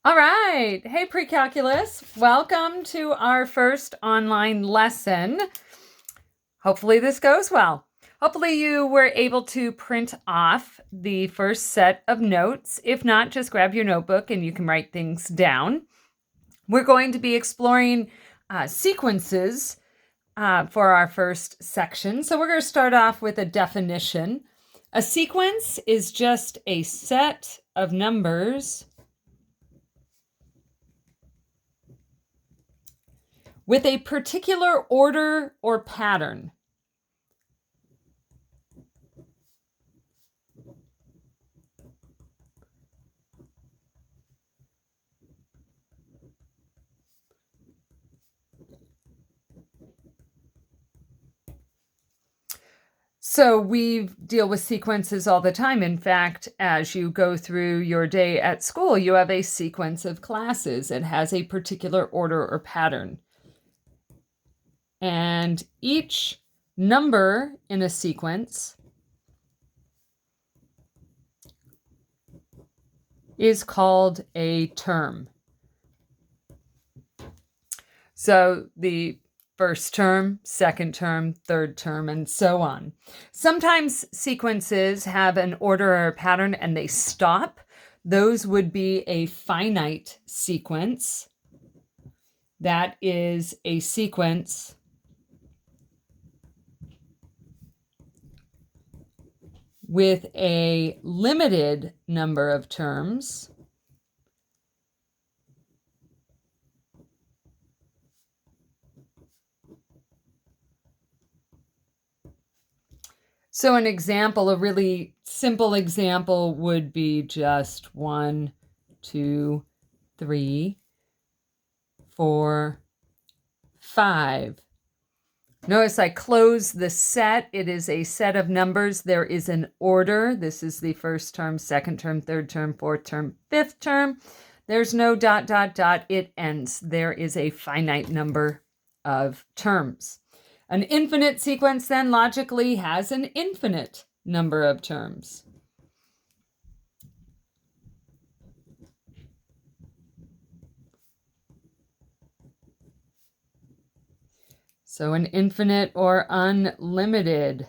All right. Hey, pre-calculus. Welcome to our first online lesson. Hopefully this goes well. Hopefully you were able to print off the first set of notes. If not, just grab your notebook and you can write things down. We're going to be exploring sequences for our first section. So we're going to start off with a definition. A sequence is just a set of numbers with a particular order or pattern. So we deal with sequences all the time. In fact, as you go through your day at school, you have a sequence of classes. It has a particular order or pattern. And each number in a sequence is called a term. So the first term, second term, third term, and so on. Sometimes sequences have an order or a pattern and they stop. Those would be a finite sequence. That is a sequence with a limited number of terms. So an example, a really simple example would be just 1, 2, 3, 4, 5. Notice I close the set. It is a set of numbers. There is an order. This is the first term, second term, third term, fourth term, fifth term. There's no ... It ends. There is a finite number of terms. An infinite sequence then logically has an infinite number of terms. So an infinite or unlimited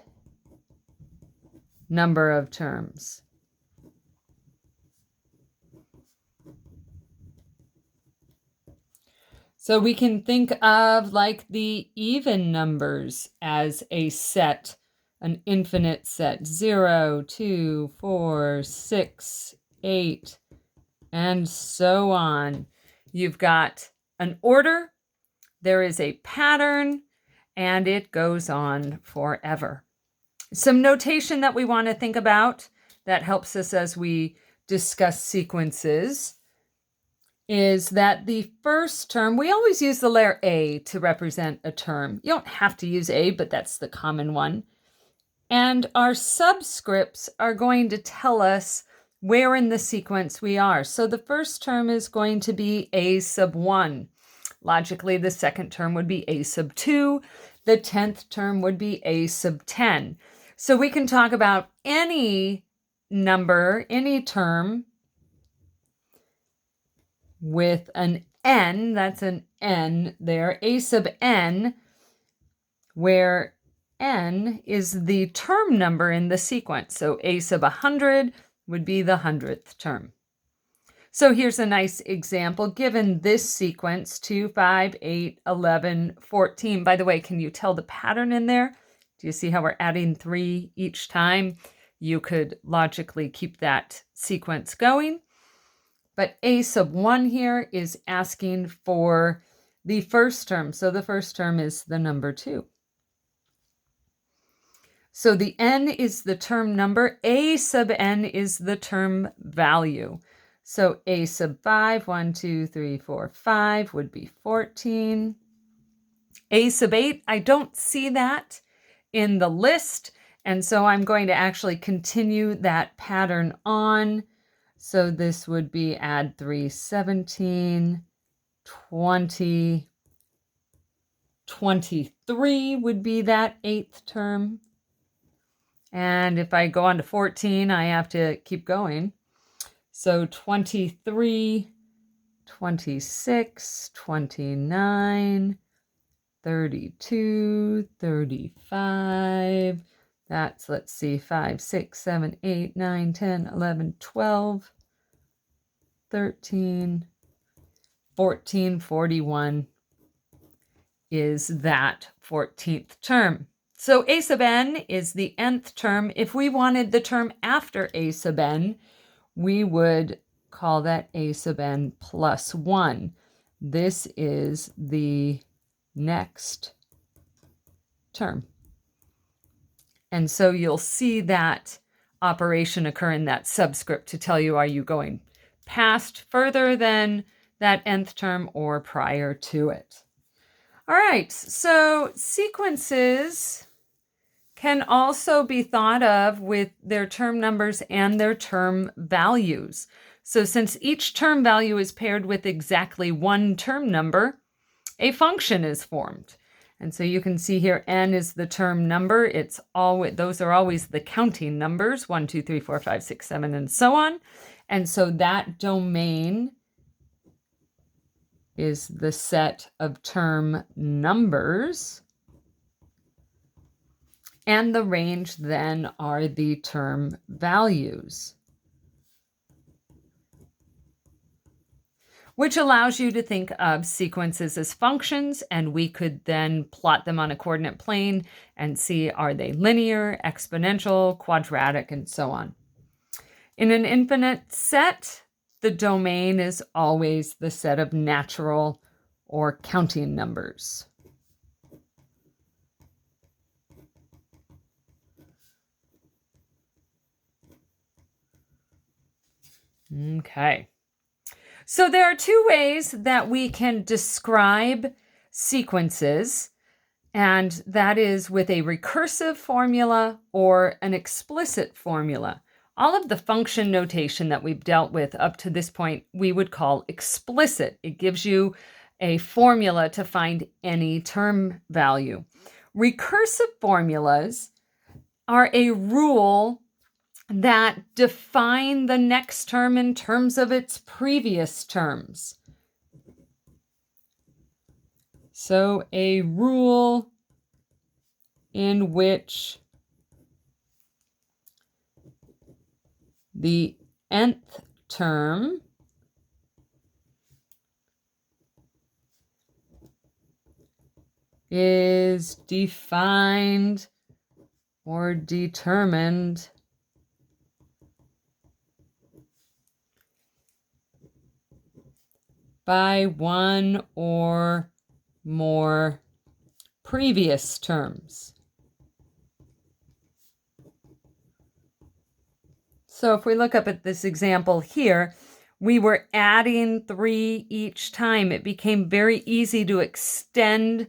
number of terms. So we can think of like the even numbers as a set, an infinite set. 0, 2, 4, 6, 8, and so on. You've got an order, there is a pattern, and it goes on forever. Some notation that we want to think about that helps us as we discuss sequences is that the first term, we always use the letter A to represent a term. You don't have to use A, but that's the common one. And our subscripts are going to tell us where in the sequence we are. So the first term is going to be A sub 1. Logically, the second term would be A sub 2. The 10th term would be A sub 10. So we can talk about any number, any term with an n, that's an n there, A sub n, where n is the term number in the sequence. So A sub 100 would be the 100th term. So here's a nice example. Given this sequence, 2, 5, 8, 11, 14. By the way, can you tell the pattern in there? Do you see how we're adding 3 each time? You could logically keep that sequence going. But A sub 1 here is asking for the first term. So the first term is the number 2. So the n is the term number. A sub n is the term value. So A sub 5, 1, 2, 3, 4, 5 would be 14. A sub 8, I don't see that in the list. And so I'm going to actually continue that pattern on. So this would be add 3, 17, 20, 23 would be that 8th term. And if I go on to 14, I have to keep going. So 23, 26, 29, 32, 35. That's, let's see, 5, 6, 7, 8, 9, 10, 11, 12, 13, 14, 41 is that 14th term. So a sub n is the nth term. If we wanted the term after a sub n, we would call that a sub n plus 1. This is the next term. And so you'll see that operation occur in that subscript to tell you, are you going past, further than that nth term, or prior to it? All right, so sequences can also be thought of with their term numbers and their term values. So since each term value is paired with exactly one term number, a function is formed. And so you can see here, n is the term number. It's always, those are always the counting numbers, 1, 2, 3, 4, 5, 6, 7, and so on. And so that domain is the set of term numbers. And the range then are the term values, which allows you to think of sequences as functions, and we could then plot them on a coordinate plane and see, are they linear, exponential, quadratic, and so on. In an infinite set, the domain is always the set of natural or counting numbers. Okay. So there are two ways that we can describe sequences, and that is with a recursive formula or an explicit formula. All of the function notation that we've dealt with up to this point, we would call explicit. It gives you a formula to find any term value. Recursive formulas are a rule that define the next term in terms of its previous terms. So a rule in which the nth term is defined or determined by one or more previous terms. So if we look up at this example here, we were adding 3 each time. It became very easy to extend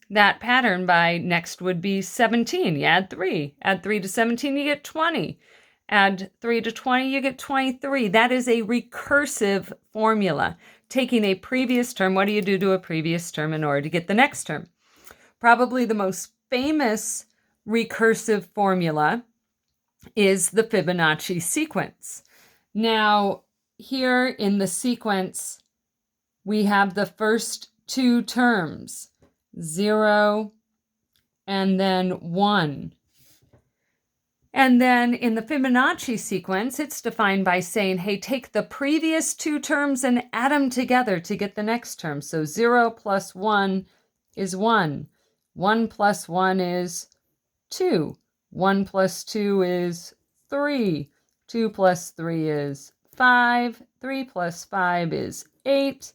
that pattern by next would be 17. You add 3. Add 3 to 17, you get 20. Add 3 to 20, you get 23. That is a recursive formula. Taking a previous term, what do you do to a previous term in order to get the next term? Probably the most famous recursive formula is the Fibonacci sequence. Now, here in the sequence, we have the first 2 terms, 0 and then 1. And then in the Fibonacci sequence, it's defined by saying, hey, take the previous 2 terms and add them together to get the next term. So 0 plus 1 is 1. 1 plus 1 is 2. 1 plus 2 is 3. 2 plus 3 is 5. 3 plus 5 is 8.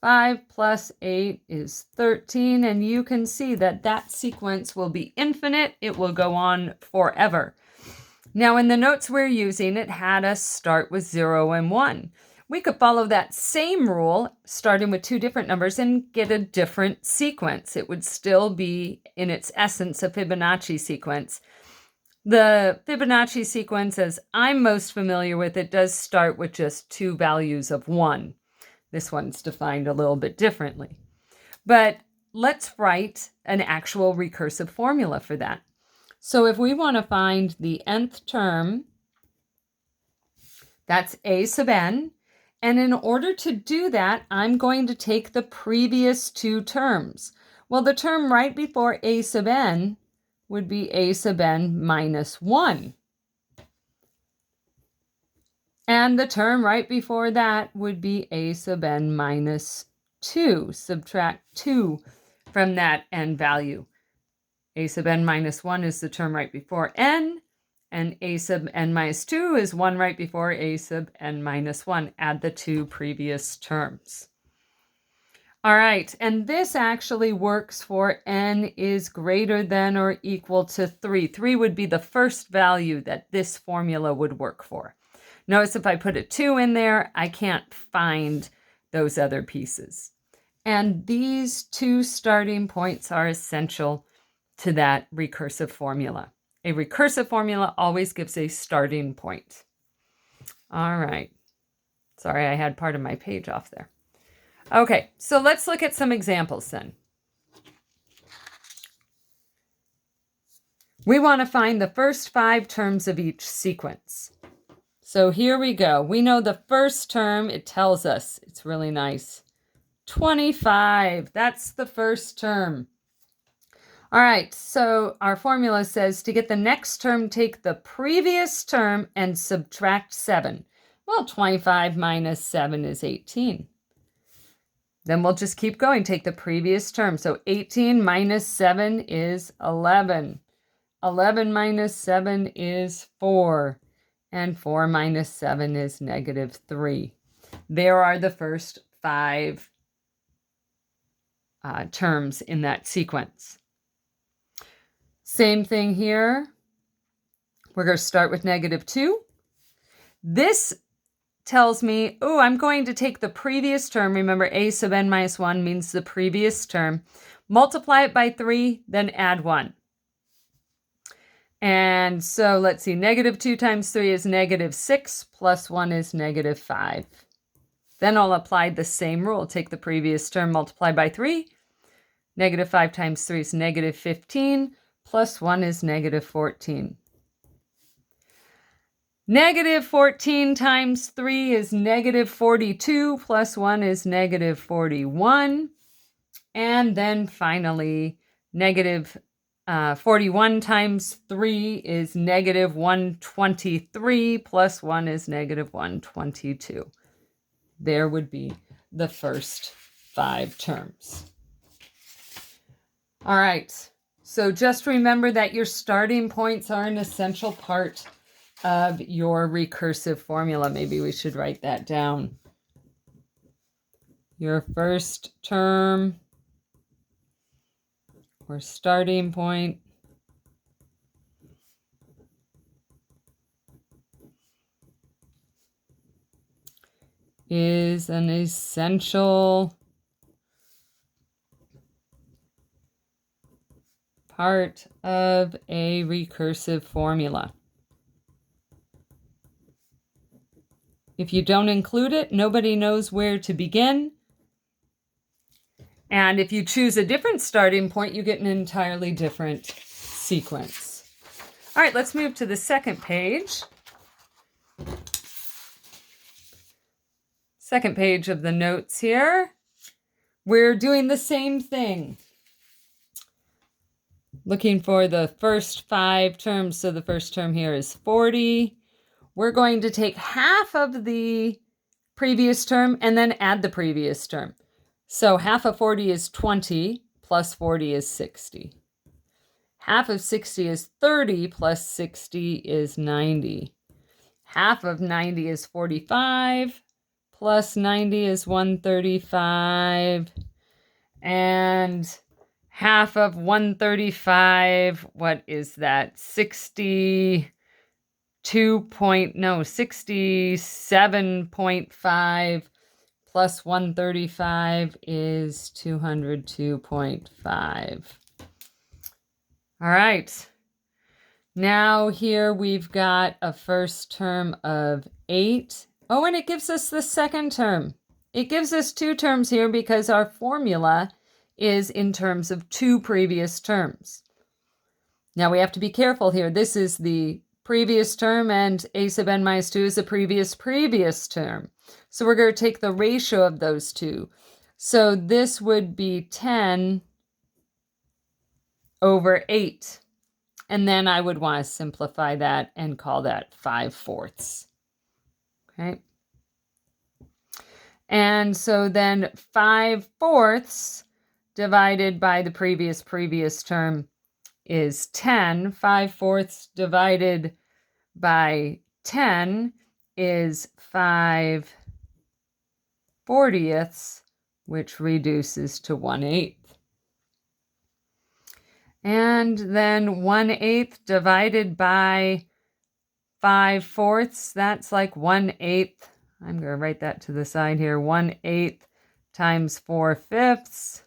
5 plus 8 is 13. And you can see that that sequence will be infinite. It will go on forever. Now, in the notes we're using, it had us start with 0 and 1. We could follow that same rule, starting with 2 different numbers, and get a different sequence. It would still be, in its essence, a Fibonacci sequence. The Fibonacci sequence, as I'm most familiar with, it does start with just 2 values of 1. This one's defined a little bit differently. But let's write an actual recursive formula for that. So if we want to find the nth term, that's a sub n, And in order to do that, I'm going to take the previous two terms. Well, the term right before a sub n would be a sub n minus 1. And the term right before that would be a sub n minus 2. Subtract 2 from that n value. A sub n minus 1 is the term right before n, and a sub n minus 2 is one right before a sub n minus 1. Add the two previous terms. All right, and this actually works for n is greater than or equal to 3. 3 would be the first value that this formula would work for. Notice if I put a 2 in there, I can't find those other pieces. And these two starting points are essential to that recursive formula. A recursive formula always gives a starting point. All right. Sorry, I had part of my page off there. Okay, so let's look at some examples then. We want to find the first 5 terms of each sequence. So here we go. We know the first term, it tells us, it's really nice. 25, that's the first term. All right, so our formula says to get the next term, take the previous term and subtract 7. Well, 25 minus 7 is 18. Then we'll just keep going, take the previous term. So 18 minus 7 is 11. 11 minus 7 is 4. And 4 minus 7 is negative 3. There are the first 5 terms in that sequence. Same thing here. We're going to start with negative 2. This tells me, oh, I'm going to take the previous term. Remember, a sub n minus 1 means the previous term. Multiply it by 3, then add 1. And so let's see, negative 2 times 3 is negative 6, plus 1 is negative 5. Then I'll apply the same rule. Take the previous term, multiply by 3. Negative 5 times 3 is negative 15, plus 1 is negative 14. Negative 14 times 3 is negative 42, plus 1 is negative 41. And then finally, negative 41 times 3 is negative 123, plus 1 is negative 122. There would be the first 5 terms. All right, so just remember that your starting points are an essential part of your recursive formula. Maybe we should write that down. Your first term or starting point is an essential part of a recursive formula. If you don't include it, nobody knows where to begin. And if you choose a different starting point, you get an entirely different sequence. All right, let's move to the second page. Second page of the notes here. We're doing the same thing. Looking for the first 5 terms. So the first term here is 40. We're going to take half of the previous term and then add the previous term. So half of 40 is 20, plus 40 is 60. Half of 60 is 30, plus 60 is 90. Half of 90 is 45, plus 90 is 135. And half of 135, what is that? 67.5 plus 135 is 202.5. All right. Now here we've got a first term of 8. Oh, and it gives us the second term. It gives us 2 terms here because our formula is in terms of 2 previous terms. Now we have to be careful here. This is the previous term, and a sub n minus 2 is the previous term. So we're going to take the ratio of those two. So this would be 10 over 8. And then I would want to simplify that and call that 5/4. Okay. And so then 5/4 divided by the previous term is 10. 5/4 divided by 10 is 5/40, which reduces to 1/8. And then 1/8 divided by 5/4, that's like 1/8. I'm going to write that to the side here. 1/8 times 4/5,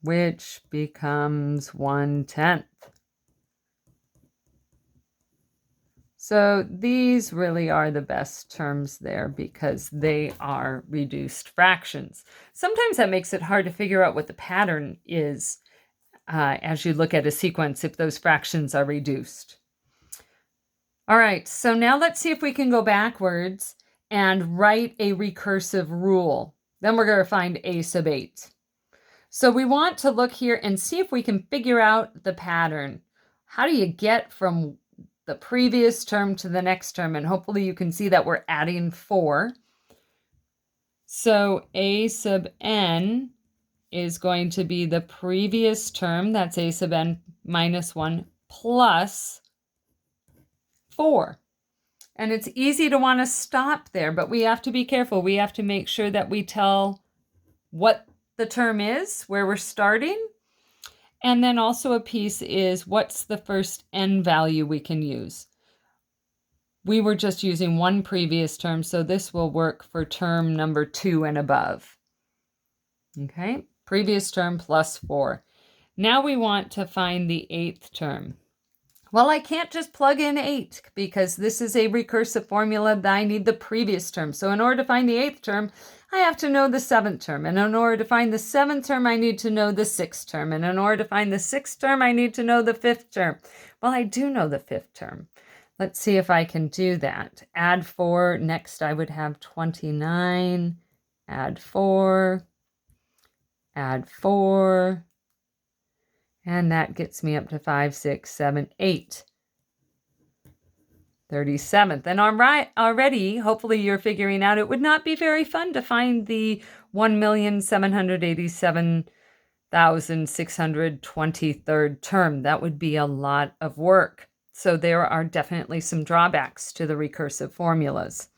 which becomes 1/10. So these really are the best terms there because they are reduced fractions. Sometimes that makes it hard to figure out what the pattern is as you look at a sequence if those fractions are reduced. All right, so now let's see if we can go backwards and write a recursive rule. Then we're going to find a sub 8. So we want to look here and see if we can figure out the pattern. How do you get from the previous term to the next term? And hopefully you can see that we're adding 4. So a sub n is going to be the previous term, that's a sub n minus 1, plus 4. And it's easy to want to stop there, but we have to be careful. We have to make sure that we tell what the term is, where we're starting. And then also a piece is what's the first n value we can use. We were just using one previous term, so this will work for term number 2 and above. Okay, previous term plus 4. Now we want to find the 8th term. Well, I can't just plug in 8 because this is a recursive formula that I need the previous term. So in order to find the 8th term, I have to know the 7th term. And in order to find the 7th term, I need to know the 6th term. And in order to find the 6th term, I need to know the 5th term. Well, I do know the 5th term. Let's see if I can do that. Add 4. Next, I would have 29. Add 4. Add 4. And that gets me up to 5, 6, 7, 8. 37th. And already, hopefully you're figuring out it would not be very fun to find the 1,787,623rd term. That would be a lot of work. So there are definitely some drawbacks to the recursive formulas.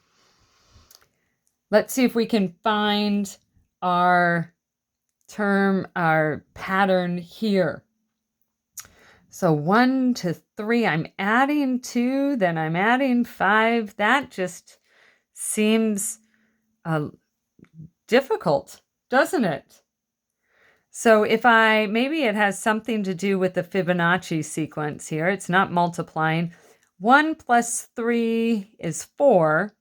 Let's see if we can find our pattern here. So 1 to 3, I'm adding 2, then I'm adding 5. That just seems difficult, doesn't it? So maybe it has something to do with the Fibonacci sequence here. It's not multiplying. 1 plus 3 is 4.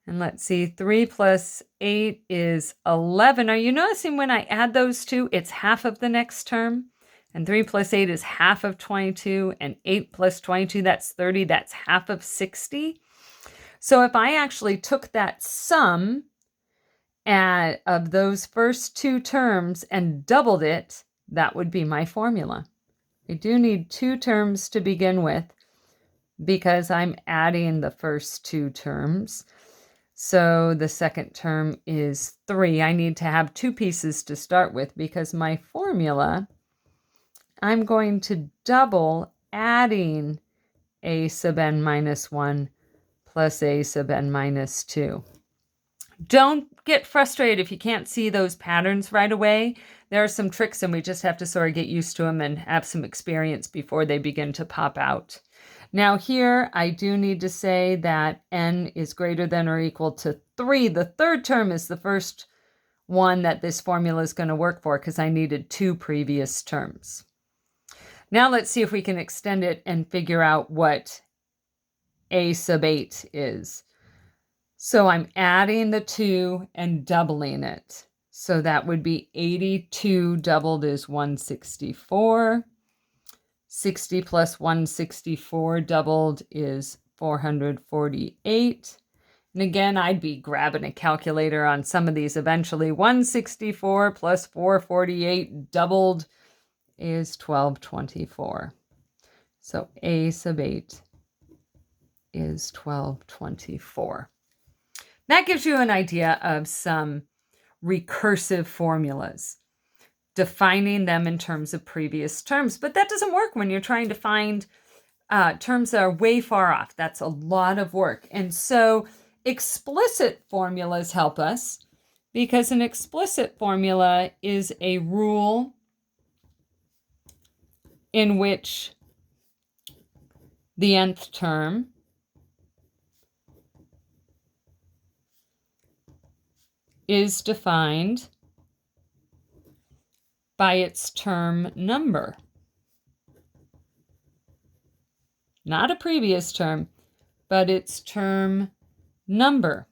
And let's see, 3 plus 8 is 11. Are you noticing when I add those two, it's half of the next term? And 3 plus 8 is half of 22, and 8 plus 22, that's 30, that's half of 60. So if I actually took that sum of those first two terms and doubled it, that would be my formula. I do need 2 terms to begin with because I'm adding the first 2 terms. So the second term is 3. I need to have 2 pieces to start with because my formula, I'm going to double adding a sub n minus 1 plus a sub n minus 2. Don't get frustrated if you can't see those patterns right away. There are some tricks and we just have to sort of get used to them and have some experience before they begin to pop out. Now here, I do need to say that n is greater than or equal to 3. The third term is the first one that this formula is going to work for because I needed 2 previous terms. Now let's see if we can extend it and figure out what a sub 8 is. So I'm adding the 2 and doubling it. So that would be 82 doubled is 164. 60 plus 164 doubled is 448. And again, I'd be grabbing a calculator on some of these eventually. 164 plus 448 doubled is 1224. So A sub 8 is 1224. That gives you an idea of some recursive formulas, defining them in terms of previous terms. But that doesn't work when you're trying to find terms that are way far off. That's a lot of work. And so explicit formulas help us, because an explicit formula is a rule in which the nth term is defined by its term number. Not a previous term, but its term number.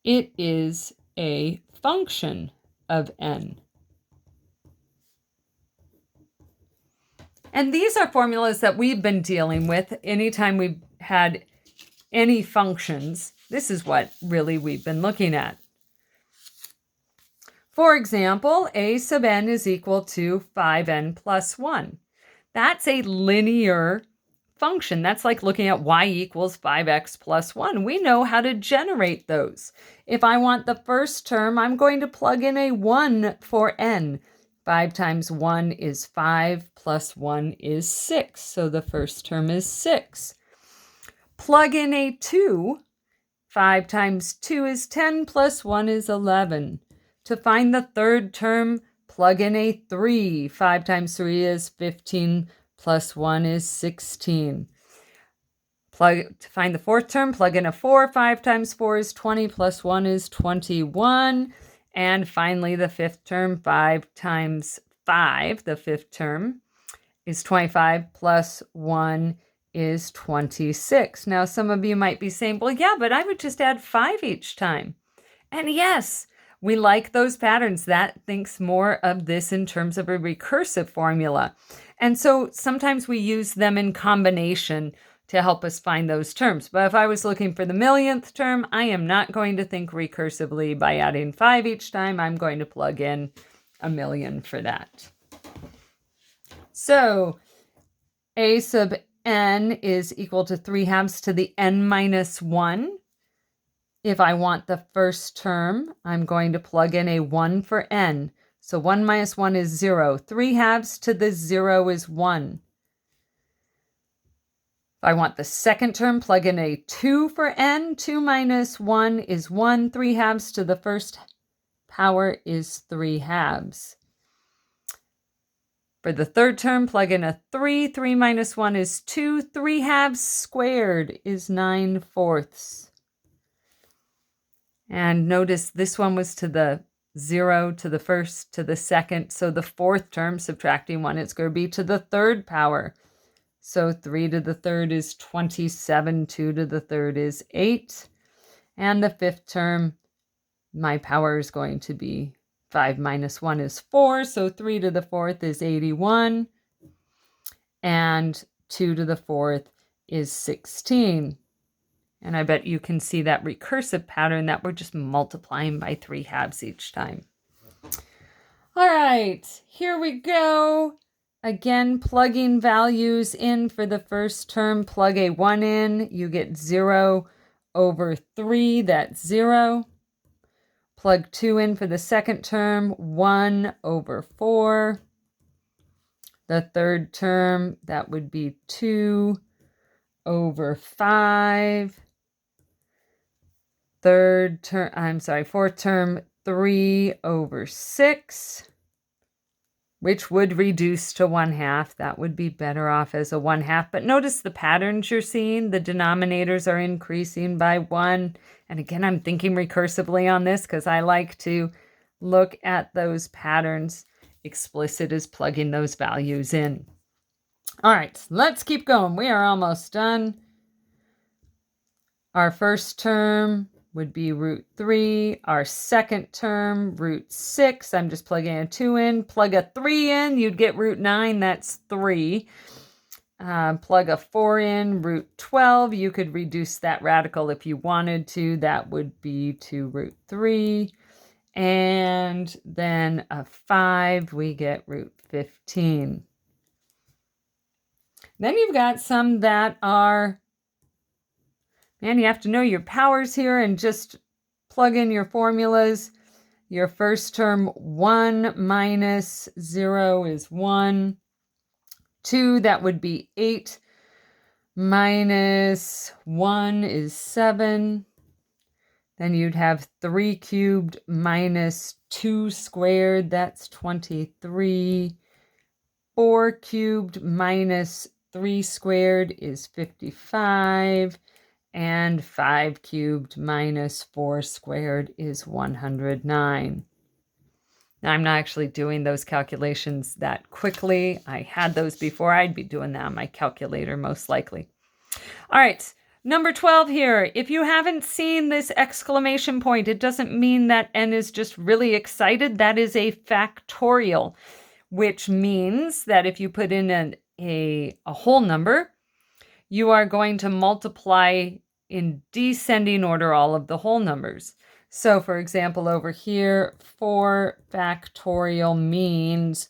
It is a function of n. And these are formulas that we've been dealing with anytime we've had any functions. This is what really we've been looking at. For example, a sub n is equal to 5n plus 1. That's a linear function. That's like looking at y equals 5x plus 1. We know how to generate those. If I want the first term, I'm going to plug in a 1 for n. 5 times 1 is 5, plus 1 is 6. So the first term is 6. Plug in a 2. 5 times 2 is 10, plus 1 is 11. To find the third term, plug in a 3. 5 times 3 is 15, plus 1 is 16. To find the fourth term, plug in a 4. 5 times 4 is 20, plus 1 is 21. And finally, the fifth term, 5 times 5, the fifth term, is 25, plus 1 is 26. Now, some of you might be saying, well, yeah, but I would just add 5 each time. And yes, we like those patterns. That thinks more of this in terms of a recursive formula. And so sometimes we use them in combination to help us find those terms. But if I was looking for the millionth term, I am not going to think recursively by adding 5 each time. I'm going to plug in a million for that. So a sub n is equal to 3 halves to the n minus 1. If I want the first term, I'm going to plug in a 1 for n. So 1 minus 1 is 0. 3 halves to the 0 is 1. If I want the second term, plug in a 2 for n. 2 minus 1 is 1. 3 halves to the first power is 3 halves. For the third term, plug in a 3. 3 minus 1 is 2. 3 halves squared is 9 fourths. And notice this one was to the 0, to the first, to the second. So the fourth term, subtracting 1, it's going to be to the third power. So 3 to the third is 27. 2 to the third is 8. And the fifth term, my power is going to be 5 minus 1 is 4. So 3 to the fourth is 81. And 2 to the fourth is 16. And I bet you can see that recursive pattern that we're just multiplying by 3 halves each time. All right, here we go. Again, plugging values in for the first term. Plug a 1 in, you get 0 over 3, that's 0. Plug 2 in for the second term, 1 over 4. The third term, that would be 2 over 5. Fourth term, 3 over 6, which would reduce to 1/2. That would be better off as a 1/2. But notice the patterns you're seeing. The denominators are increasing by 1. And again, I'm thinking recursively on this because I like to look at those patterns. Explicit is plugging those values in. All right, let's keep going. We are almost done. Our first term would be root 3. Our second term, root 6. I'm just plugging a 2 in. Plug a 3 in, you'd get root 9. That's 3. Plug a 4 in, root 12. You could reduce that radical if you wanted to. That would be to root 3. And then a 5, we get root 15. Then you've got some that are, man, you have to know your powers here and just plug in your formulas. Your first term, 1 minus 0 is 1. 2, that would be 8. Minus 1 is 7. Then you'd have 3 cubed minus 2 squared, that's 23. 4 cubed minus 3 squared is 55. And 5 cubed minus 4 squared is 109. Now, I'm not actually doing those calculations that quickly. I had those before. I'd be doing that on my calculator, most likely. All right, number 12 here. If you haven't seen this exclamation point, it doesn't mean that n is just really excited. That is a factorial, which means that if you put in a whole number, you are going to multiply in descending order all of the whole numbers. So for example, over here, 4 factorial means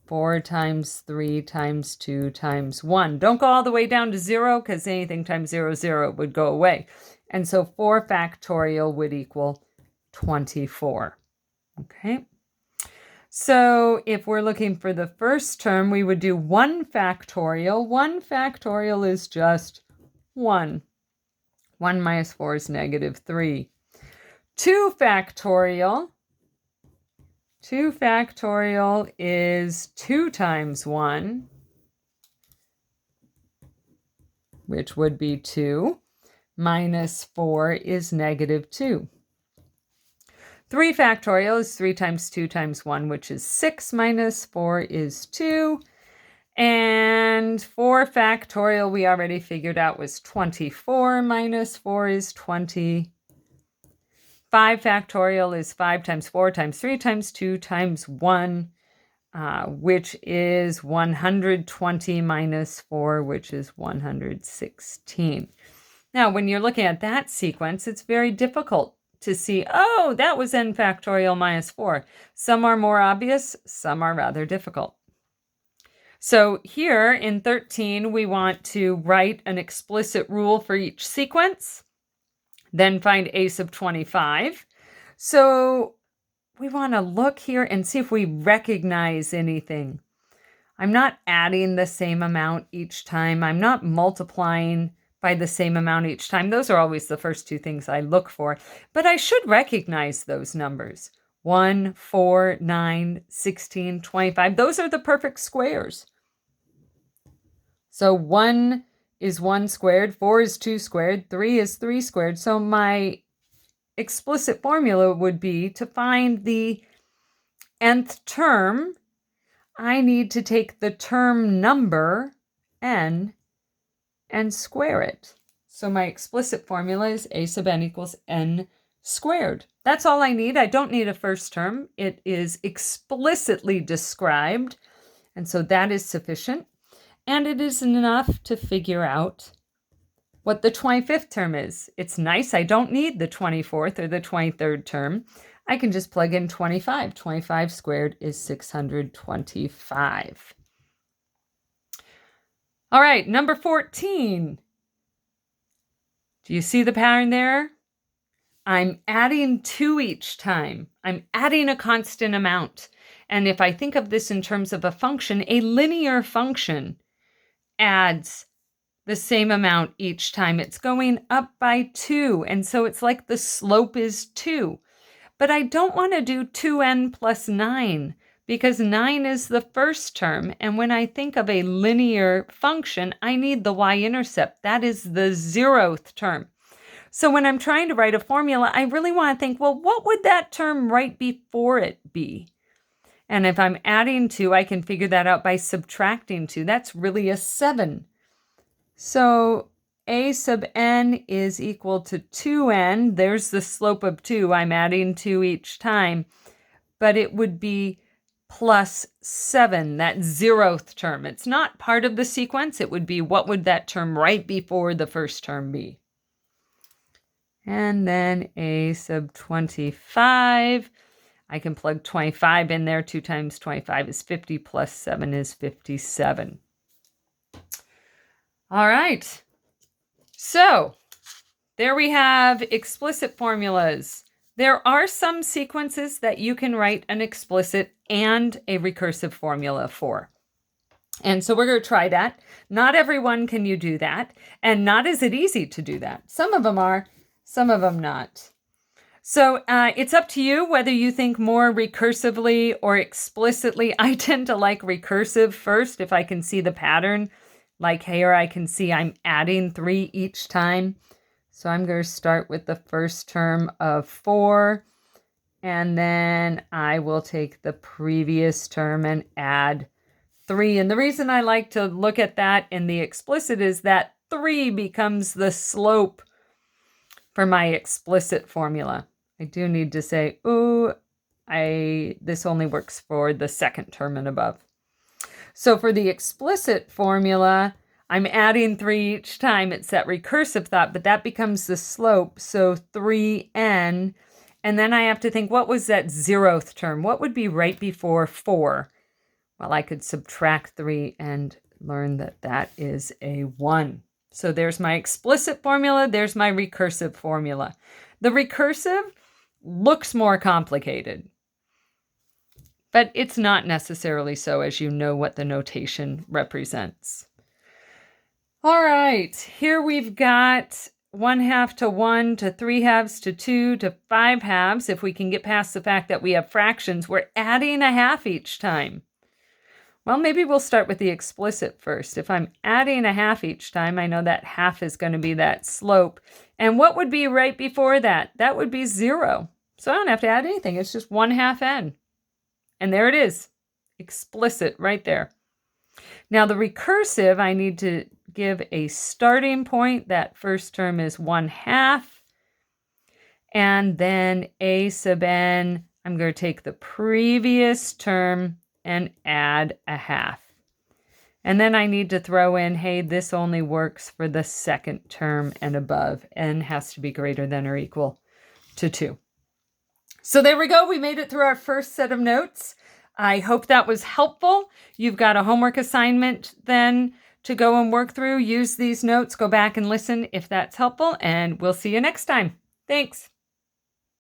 4 times 3 times 2 times 1. Don't go all the way down to 0 because anything times 0, 0 would go away. And so 4 factorial would equal 24. Okay. So if we're looking for the first term, we would do 1 factorial. 1 factorial is just 1. 1 minus 4 is negative 3. 2 factorial. 2 factorial is 2 times 1, which would be 2, minus 4 is negative 2. 3 factorial is 3 times 2 times 1, which is 6, minus 4 is 2. And 4 factorial, we already figured out, was 24, minus 4 is 20. 5 factorial is 5 times 4 times 3 times 2 times 1, which is 120 minus 4, which is 116. Now, when you're looking at that sequence, it's very difficult to see, oh, that was n factorial minus 4. Some are more obvious, some are rather difficult. So here in 13, we want to write an explicit rule for each sequence, then find a sub 25. So we want to look here and see if we recognize anything. I'm not adding the same amount each time. I'm not multiplying by the same amount each time. Those are always the first two things I look for. But I should recognize those numbers. 1, 4, 9, 16, 25. Those are the perfect squares. So 1 is 1 squared, 4 is 2 squared, 3 is 3 squared. So my explicit formula would be to find the nth term, I need to take the term number, n, and square it. So my explicit formula is a sub n equals n squared. That's all I need. I don't need a first term. It is explicitly described, and so that is sufficient. And it is enough to figure out what the 25th term is. It's nice. I don't need the 24th or the 23rd term. I can just plug in 25. 25 squared is 625. All right, number 14. Do you see the pattern there? I'm adding 2 each time. I'm adding a constant amount. And if I think of this in terms of a function, a linear function adds the same amount each time. It's going up by 2, and so it's like the slope is 2. But I don't want to do 2n plus 9 because 9 is the first term, and when I think of a linear function, I need the y-intercept. That is the 0th term. So when I'm trying to write a formula, I really want to think, well, what would that term right before it be? And if I'm adding 2, I can figure that out by subtracting 2. That's really a 7. So a sub n is equal to 2n. There's the slope of 2. I'm adding 2 each time. But it would be plus 7, that 0th term. It's not part of the sequence. It would be, what would that term right before the first term be? And then a sub 25. I can plug 25 in there. 2 times 25 is 50, plus 7 is 57. All right. So there we have explicit formulas. There are some sequences that you can write an explicit and a recursive formula for. And so we're going to try that. Not everyone can you do that, and not is it easy to do that. Some of them are, some of them not. So it's up to you whether you think more recursively or explicitly. I tend to like recursive first if I can see the pattern. Like here, I can see I'm adding 3 each time. So I'm going to start with the first term of 4, and then I will take the previous term and add 3. And the reason I like to look at that in the explicit is that 3 becomes the slope for my explicit formula. I do need to say, this only works for the second term and above. So for the explicit formula, I'm adding 3 each time. It's that recursive thought, but that becomes the slope. So 3n. And then I have to think, what was that 0th term? What would be right before 4? Well, I could subtract 3 and learn that that is a 1. So there's my explicit formula. There's my recursive formula. The recursive looks more complicated, but it's not necessarily so, as you know what the notation represents. All right, here we've got 1/2 to 1 to 3/2 to 2 to 5/2. If we can get past the fact that we have fractions, we're adding a half each time. Well, maybe we'll start with the explicit first. If I'm adding a half each time, I know that half is going to be that slope. And what would be right before that? That would be 0. So I don't have to add anything. It's just 1/2 n. And there it is, explicit right there. Now the recursive, I need to give a starting point. That first term is 1/2. And then a sub n, I'm going to take the previous term and add a half. And then I need to throw in, hey, this only works for the second term and above. N has to be greater than or equal to 2. So there we go. We made it through our first set of notes. I hope that was helpful. You've got a homework assignment then to go and work through. Use these notes. Go back and listen if that's helpful. And we'll see you next time. Thanks.